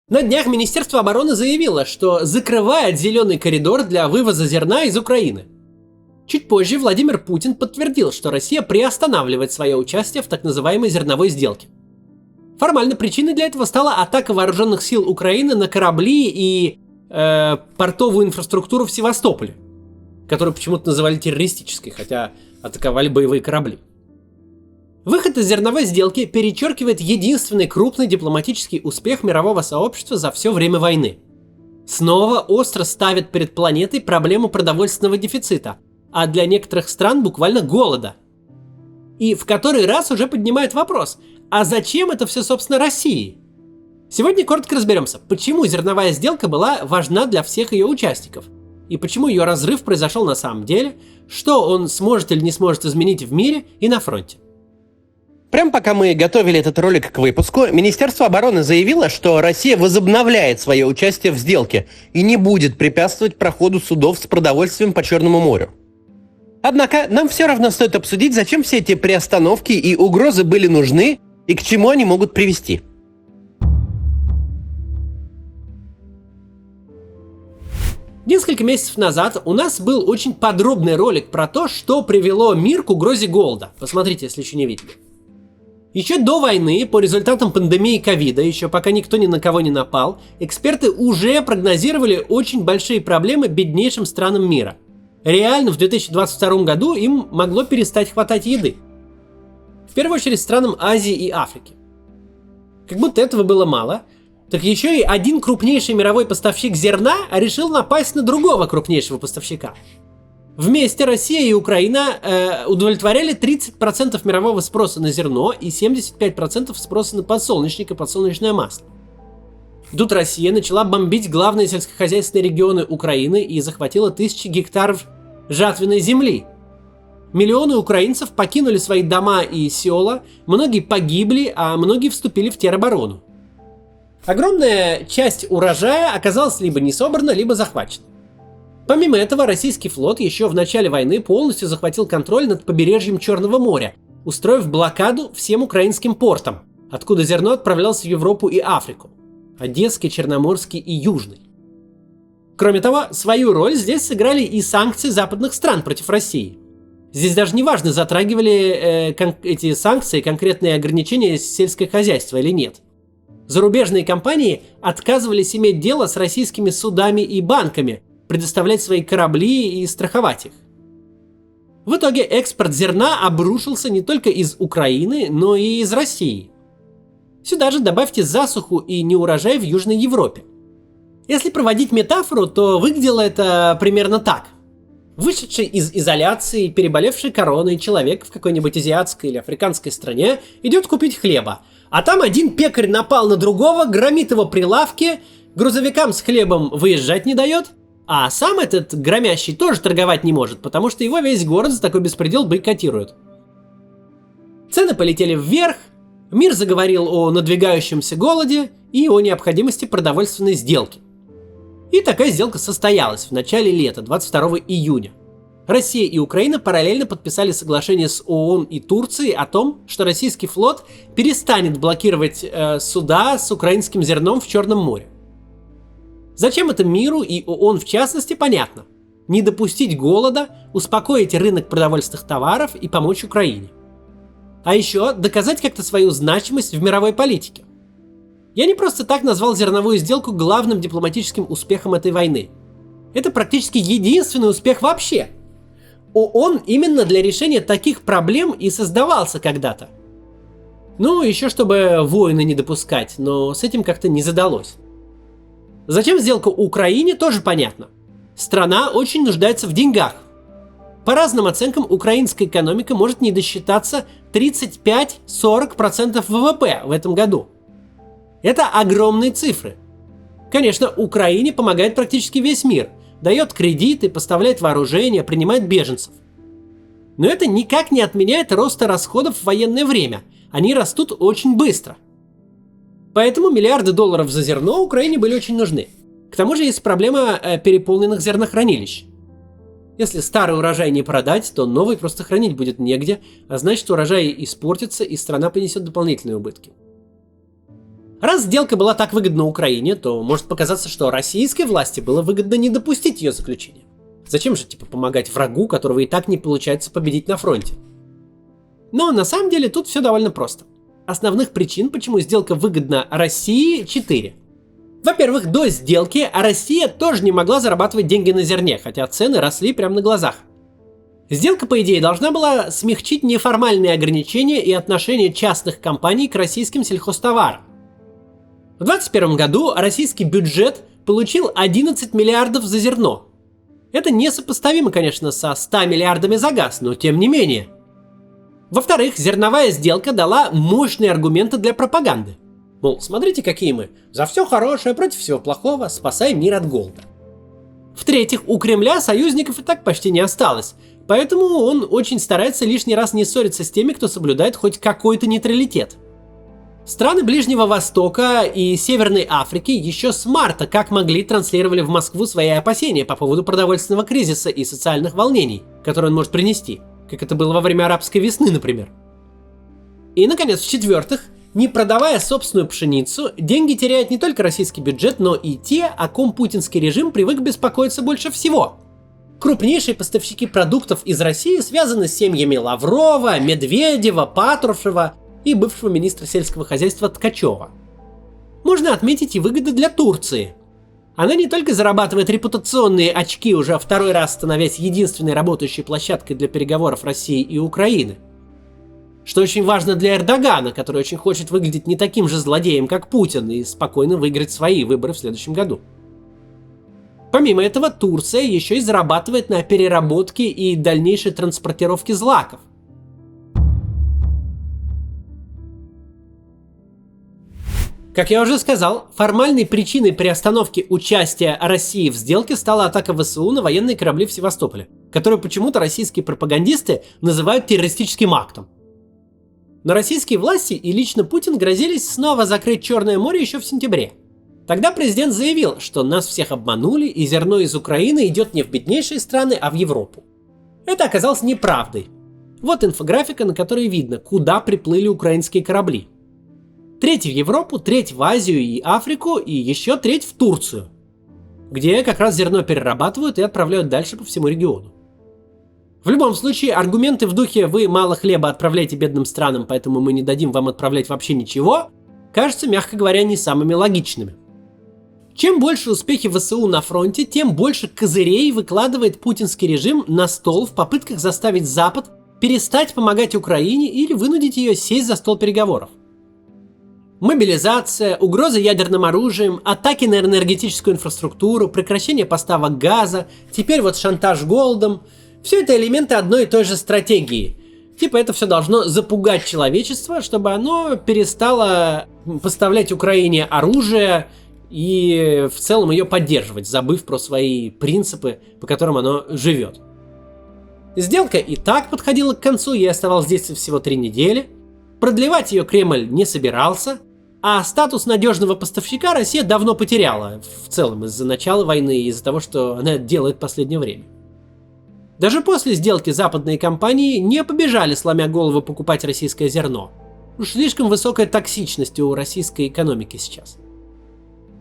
На днях Министерство обороны заявило, что закрывает зеленый коридор для вывоза зерна из Украины. Чуть позже Владимир Путин подтвердил, что Россия приостанавливает свое участие в так называемой зерновой сделке. Формально причиной для этого стала атака вооруженных сил Украины на корабли и портовую инфраструктуру в Севастополе, которую почему-то называли террористической, хотя атаковали боевые корабли. Выход из зерновой сделки перечеркивает единственный крупный дипломатический успех мирового сообщества за все время войны. Снова остро ставит перед планетой проблему продовольственного дефицита, а для некоторых стран буквально голода. И в который раз уже поднимает вопрос, а зачем это все, собственно, России? Сегодня коротко разберемся, почему зерновая сделка была важна для всех ее участников, и почему ее разрыв произошел на самом деле, что он сможет или не сможет изменить в мире и на фронте. Прямо пока мы готовили этот ролик к выпуску, Министерство обороны заявило, что Россия возобновляет свое участие в сделке и не будет препятствовать проходу судов с продовольствием по Черному морю. Однако нам все равно стоит обсудить, зачем все эти приостановки и угрозы были нужны и к чему они могут привести. Несколько месяцев назад у нас был очень подробный ролик про то, что привело мир к угрозе голода. Посмотрите, если еще не видели. Еще до войны, по результатам пандемии ковида, еще пока никто ни на кого не напал, эксперты уже прогнозировали очень большие проблемы беднейшим странам мира. Реально в 2022 году им могло перестать хватать еды. В первую очередь странам Азии и Африки. Как будто этого было мало, так еще и один крупнейший мировой поставщик зерна решил напасть на другого крупнейшего поставщика. Вместе Россия и Украина удовлетворяли 30% мирового спроса на зерно и 75% спроса на подсолнечник и подсолнечное масло. Тут Россия начала бомбить главные сельскохозяйственные регионы Украины и захватила тысячи гектаров жатвенной земли. Миллионы украинцев покинули свои дома и села, многие погибли, а многие вступили в тероборону. Огромная часть урожая оказалась либо не собрана, либо захвачена. Помимо этого, российский флот еще в начале войны полностью захватил контроль над побережьем Черного моря, устроив блокаду всем украинским портам, откуда зерно отправлялось в Европу и Африку – Одесский, Черноморский и Южный. Кроме того, свою роль здесь сыграли и санкции западных стран против России. Здесь даже не важно, затрагивали эти санкции конкретные ограничения сельское хозяйство или нет. Зарубежные компании отказывались иметь дело с российскими судами и банками, предоставлять свои корабли и страховать их. В итоге экспорт зерна обрушился не только из Украины, но и из России. Сюда же добавьте засуху и неурожай в Южной Европе. Если проводить метафору, то выглядело это примерно так. Вышедший из изоляции, переболевший короной человек в какой-нибудь азиатской или африканской стране идет купить хлеба, а там один пекарь напал на другого, громит его прилавки, грузовикам с хлебом выезжать не дает, а сам этот громящий тоже торговать не может, потому что его весь город за такой беспредел бойкотирует. Цены полетели вверх, мир заговорил о надвигающемся голоде и о необходимости продовольственной сделки. И такая сделка состоялась в начале лета, 22 июня. Россия и Украина параллельно подписали соглашение с ООН и Турцией о том, что российский флот перестанет блокировать суда с украинским зерном в Черном море. Зачем это миру и ООН в частности, понятно. Не допустить голода, успокоить рынок продовольственных товаров и помочь Украине. А еще доказать как-то свою значимость в мировой политике. Я не просто так назвал зерновую сделку главным дипломатическим успехом этой войны. Это практически единственный успех вообще. ООН именно для решения таких проблем и создавался когда-то. Ну, еще чтобы войны не допускать, но с этим как-то не задалось. Зачем сделка Украине, тоже понятно. Страна очень нуждается в деньгах. По разным оценкам, украинская экономика может не досчитаться 35-40% ВВП в этом году. Это огромные цифры. Конечно, Украине помогает практически весь мир, дает кредиты, поставляет вооружение, принимает беженцев. Но это никак не отменяет роста расходов в военное время. Они растут очень быстро. Поэтому миллиарды долларов за зерно Украине были очень нужны. К тому же есть проблема переполненных зернохранилищ. Если старый урожай не продать, то новый просто хранить будет негде, а значит урожай испортится и страна понесет дополнительные убытки. Раз сделка была так выгодна Украине, то может показаться, что российской власти было выгодно не допустить ее заключения. Зачем же, помогать врагу, которого и так не получается победить на фронте? Но на самом деле тут все довольно просто. Основных причин, почему сделка выгодна России, 4. Во-первых, до сделки Россия тоже не могла зарабатывать деньги на зерне, хотя цены росли прямо на глазах. Сделка, по идее, должна была смягчить неформальные ограничения и отношения частных компаний к российским сельхозтоварам. В 2021 году российский бюджет получил 11 миллиардов за зерно. Это несопоставимо, конечно, со 100 миллиардами за газ, но тем не менее. Во-вторых, зерновая сделка дала мощные аргументы для пропаганды. Мол, смотрите, какие мы. За все хорошее, против всего плохого, спасаем мир от голода. В-третьих, у Кремля союзников и так почти не осталось, поэтому он очень старается лишний раз не ссориться с теми, кто соблюдает хоть какой-то нейтралитет. Страны Ближнего Востока и Северной Африки еще с марта как могли транслировали в Москву свои опасения по поводу продовольственного кризиса и социальных волнений, которые он может принести, как это было во время арабской весны, например. И, наконец, в-четвертых, не продавая собственную пшеницу, деньги теряет не только российский бюджет, но и те, о ком путинский режим привык беспокоиться больше всего. Крупнейшие поставщики продуктов из России связаны с семьями Лаврова, Медведева, Патрушева и бывшего министра сельского хозяйства Ткачева. Можно отметить и выгоды для Турции. Она не только зарабатывает репутационные очки, уже второй раз становясь единственной работающей площадкой для переговоров России и Украины, что очень важно для Эрдогана, который очень хочет выглядеть не таким же злодеем, как Путин, и спокойно выиграть свои выборы в следующем году. Помимо этого, Турция еще и зарабатывает на переработке и дальнейшей транспортировке злаков. Как я уже сказал, формальной причиной приостановки участия России в сделке стала атака ВСУ на военные корабли в Севастополе, которую почему-то российские пропагандисты называют террористическим актом. Но российские власти и лично Путин грозились снова закрыть Черное море еще в сентябре. Тогда президент заявил, что нас всех обманули и зерно из Украины идет не в беднейшие страны, а в Европу. Это оказалось неправдой. Вот инфографика, на которой видно, куда приплыли украинские корабли. Треть в Европу, треть в Азию и Африку и еще треть в Турцию, где как раз зерно перерабатывают и отправляют дальше по всему региону. В любом случае, аргументы в духе «вы мало хлеба отправляете бедным странам, поэтому мы не дадим вам отправлять вообще ничего» кажутся, мягко говоря, не самыми логичными. Чем больше успехи ВСУ на фронте, тем больше козырей выкладывает путинский режим на стол в попытках заставить Запад перестать помогать Украине или вынудить ее сесть за стол переговоров. Мобилизация, угроза ядерным оружием, атаки на энергетическую инфраструктуру, прекращение поставок газа, теперь вот шантаж голодом – все это элементы одной и той же стратегии. Это все должно запугать человечество, чтобы оно перестало поставлять Украине оружие и в целом ее поддерживать, забыв про свои принципы, по которым оно живет. Сделка и так подходила к концу, ей оставалось действовать всего 3 недели. Продлевать ее Кремль не собирался, а статус надежного поставщика Россия давно потеряла, в целом из-за начала войны и из-за того, что она делает в последнее время. Даже после сделки западные компании не побежали, сломя голову, покупать российское зерно. Уж слишком высокая токсичность у российской экономики сейчас.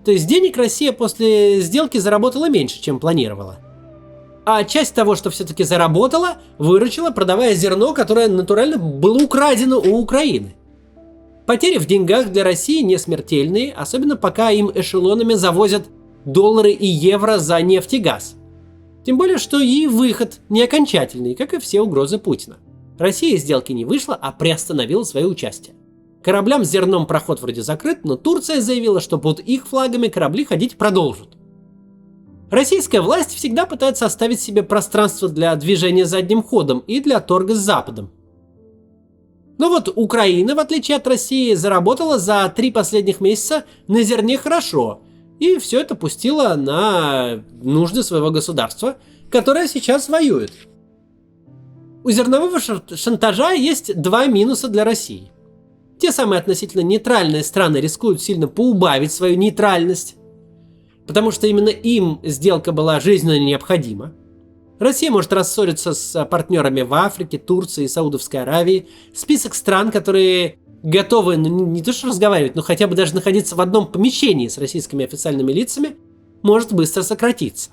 То есть денег Россия после сделки заработала меньше, чем планировала. А часть того, что все-таки заработала, выручила, продавая зерно, которое натурально было украдено у Украины. Потери в деньгах для России не смертельные, особенно пока им эшелонами завозят доллары и евро за нефть и газ. Тем более, что и выход не окончательный, как и все угрозы Путина. Россия из сделки не вышла, а приостановила свое участие. Кораблям с зерном проход вроде закрыт, но Турция заявила, что под их флагами корабли ходить продолжат. Российская власть всегда пытается оставить себе пространство для движения задним ходом и для торга с Западом. Но вот Украина, в отличие от России, заработала за 3 последних месяца на зерне хорошо, и все это пустило на нужды своего государства, которое сейчас воюет. У зернового шантажа есть 2 минуса для России. Те самые относительно нейтральные страны рискуют сильно поубавить свою нейтральность, потому что именно им сделка была жизненно необходима. Россия может рассориться с партнерами в Африке, Турции и Саудовской Аравии. Список стран, которые готовы, ну, не то что разговаривать, но хотя бы даже находиться в одном помещении с российскими официальными лицами, может быстро сократиться.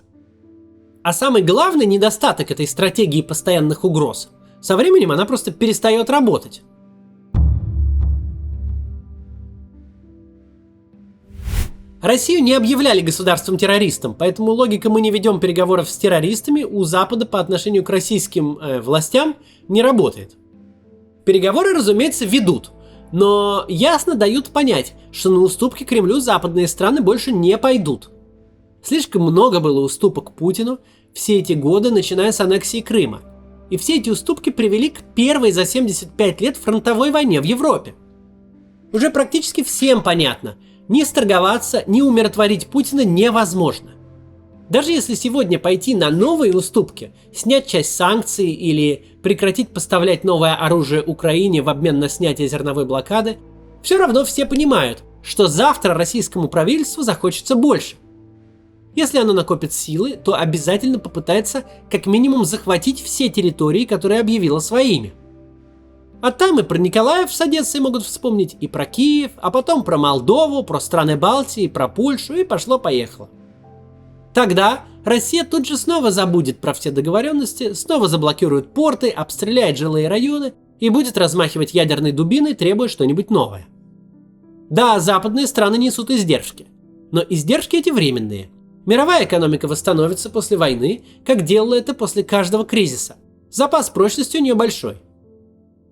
А самый главный недостаток этой стратегии постоянных угроз – со временем она просто перестает работать. Россию не объявляли государством-террористом, поэтому логика «мы не ведем переговоров с террористами» у Запада по отношению к российским властям не работает. Переговоры, разумеется, ведут, но ясно дают понять, что на уступки Кремлю западные страны больше не пойдут. Слишком много было уступок Путину все эти годы, начиная с аннексии Крыма. И все эти уступки привели к первой за 75 лет фронтовой войне в Европе. Уже практически всем понятно, ни сторговаться, ни умиротворить Путина невозможно. Даже если сегодня пойти на новые уступки, снять часть санкций или прекратить поставлять новое оружие Украине в обмен на снятие зерновой блокады, все равно все понимают, что завтра российскому правительству захочется больше. Если оно накопит силы, то обязательно попытается как минимум захватить все территории, которые объявило своими. А там и про Николаев с Одессой могут вспомнить, и про Киев, а потом про Молдову, про страны Балтии, про Польшу, и пошло-поехало. Тогда Россия тут же снова забудет про все договоренности, снова заблокирует порты, обстреляет жилые районы и будет размахивать ядерной дубиной, требуя что-нибудь новое. Да, западные страны несут издержки, но издержки эти временные. Мировая экономика восстановится после войны, как делала это после каждого кризиса. Запас прочности у нее большой.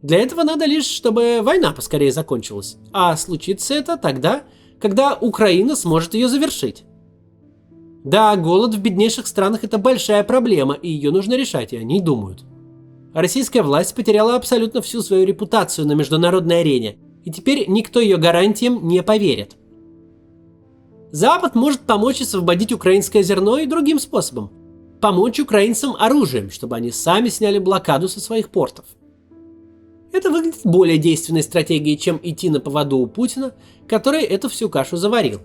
Для этого надо лишь, чтобы война поскорее закончилась. А случится это тогда, когда Украина сможет ее завершить. Да, голод в беднейших странах – это большая проблема, и ее нужно решать, и они думают. Российская власть потеряла абсолютно всю свою репутацию на международной арене, и теперь никто ее гарантиям не поверит. Запад может помочь освободить украинское зерно и другим способом. Помочь украинцам оружием, чтобы они сами сняли блокаду со своих портов. Это выглядит более действенной стратегией, чем идти на поводу у Путина, который эту всю кашу заварил.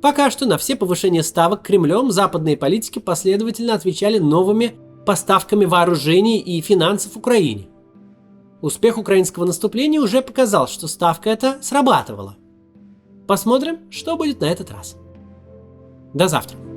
Пока что на все повышения ставок Кремлем западные политики последовательно отвечали новыми поставками вооружений и финансов Украине. Успех украинского наступления уже показал, что ставка эта срабатывала. Посмотрим, что будет на этот раз. До завтра.